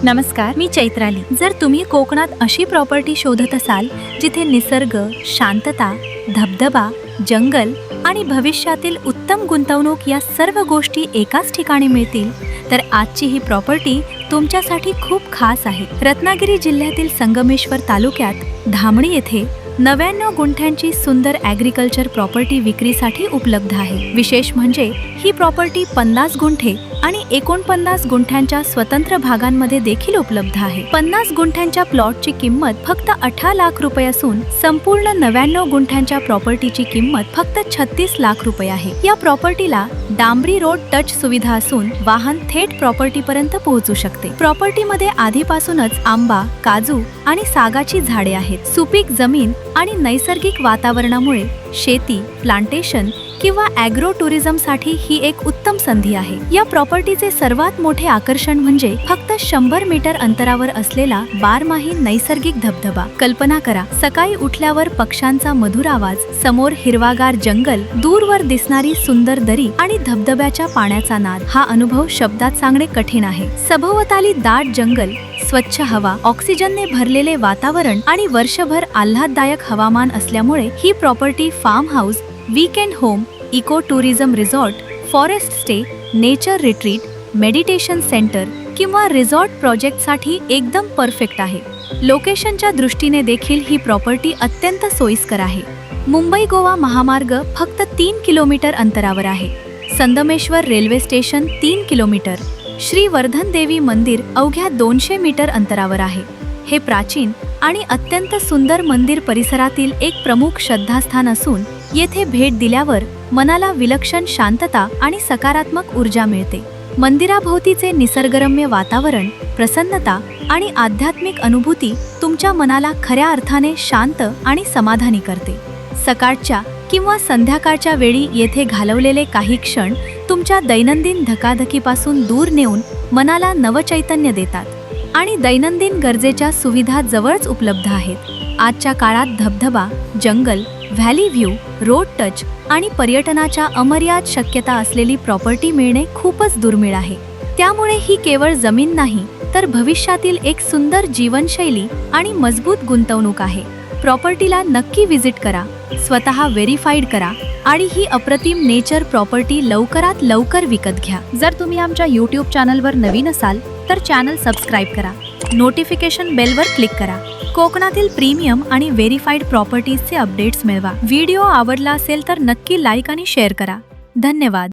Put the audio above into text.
नमस्कार, मी चैत्राली। जर तुम्ही कोकणात अशी प्रॉपर्टी शोधत असाल जिथे निसर्ग, शांतता, धबधबा, जंगल आणि भविष्यातील उत्तम गुंतवणूक या सर्व गोष्टी एकाच ठिकाणी मिळतील, तर आजची ही प्रॉपर्टी तुमच्यासाठी खूप खास आहे। रत्नागिरी जिल्ह्यातील संगमेश्वर तालुक्यात धामणी येथे 99 गुंठ्यांची सुंदर ॲग्रिकल्चर प्रॉपर्टी विक्रीसाठी उपलब्ध आहे। विशेष म्हणजे ही प्रॉपर्टी 50 गुंठे आणि 49 गुंठ्यांच्या स्वतंत्र भागांमध्ये देखील उपलब्ध आहे। 50 गुंठ्यांच्या प्लॉटची किंमत फक्त 18 लाख रुपये असून संपूर्ण 99 गुंठ्यांच्या प्रॉपर्टीची किंमत फक्त 36 लाख रुपये आहे। या प्रॉपर्टीला डांबरी रोड टच सुविधा असून वाहन थेट प्रॉपर्टीपर्यंत पोहोचू शकते। प्रॉपर्टीमध्ये आधीपासूनच आंबा, काजू आणि सागाची झाडे आहेत। सुपीक जमीन आणि नैसर्गिक वातावरणामुळे शेती, प्लांटेशन किंवा ॲग्रो टुरिझमसाठी ही एक उत्तम संधी आहे। या प्रॉपर्टीचे सर्वात मोठे आकर्षण म्हणजे फक्त 100 मीटर अंतरावर असलेला बारमाही नैसर्गिक धबधबा। कल्पना करा, सकाळी उठल्यावर पक्ष्यांचा मधुर आवाज, समोर हिरवागार जंगल, दूरवर दिसणारी सुंदर दरी आणि धबधब्याच्या पाण्याचा नाद। हा अनुभव शब्दात सांगणे कठीण आहे। सभोवताली दाट जंगल, स्वच्छ हवा, ऑक्सिजनने भरलेले वातावरण आणि वर्षभर आल्हाददायक हवामान असल्यामुळे ही property farm house, weekend home, eco tourism resort, forest stay, nature retreat, meditation centre किंवा रिसॉर्ट प्रोजेक्टसाठी एकदम परफेक्ट आहे। लोकेशनच्या दृष्टीने देखील ही प्रॉपर्टी अत्यंत सोयीस्कर आहे। मुंबई गोवा महामार्ग फक्त 3 किलोमीटर अंतरावर आहे। Sangameshwar railway station 3 kilometre, Shri Vardhan देवी मंदिर अवघ्या 200 मीटर अंतरावर आहे। हे प्राचीन आणि अत्यंत सुंदर मंदिर परिसरातील एक प्रमुख श्रद्धास्थान असून येथे भेट दिल्यावर मनाला विलक्षण शांतता आणि सकारात्मक ऊर्जा मिळते। मंदिराभोवतीचे निसर्गरम्य वातावरण, प्रसन्नता आणि आध्यात्मिक अनुभूती तुमच्या मनाला खऱ्या अर्थाने शांत आणि समाधानी करते। सकाळच्या किंवा संध्याकाळच्या वेळी येथे घालवलेले काही क्षण तुमच्या दैनंदिन धकाधकीपासून दूर नेऊन मनाला नवचैतन्य देतात आणि दैनंदिन गरजेच्या सुविधा जवळच उपलब्ध आहेत। आजच्या काळात धबधबा, जंगल, व्हॅली व्ह्यू, रोड टच आणि पर्यटनाच्या अमर्याद शक्यता असलेली प्रॉपर्टी मिळणे खूपच दुर्मिळ आहे। त्यामुळे ही केवळ जमीन नाही, तर भविष्यातील एक सुंदर जीवनशैली आणि मजबूत गुंतवणूक आहे। प्रॉपर्टीला नक्की व्हिजिट करा, स्वतः व्हेरीफाईड करा आणि ही अप्रतिम नेचर प्रॉपर्टी लवकरात लवकर विकत घ्या। जर तुम्ही आमच्या यूट्यूब चॅनलवर नवीन असाल तर चॅनल सबस्क्राईब करा, नोटिफिकेशन बेलवर क्लिक करा। कोकणातील प्रीमियम आणि व्हेरीफाईड प्रॉपर्टीजचे अपडेट्स मिळवा। व्हिडिओ आवडला असेल तर नक्की लाईक आणि शेअर करा। धन्यवाद।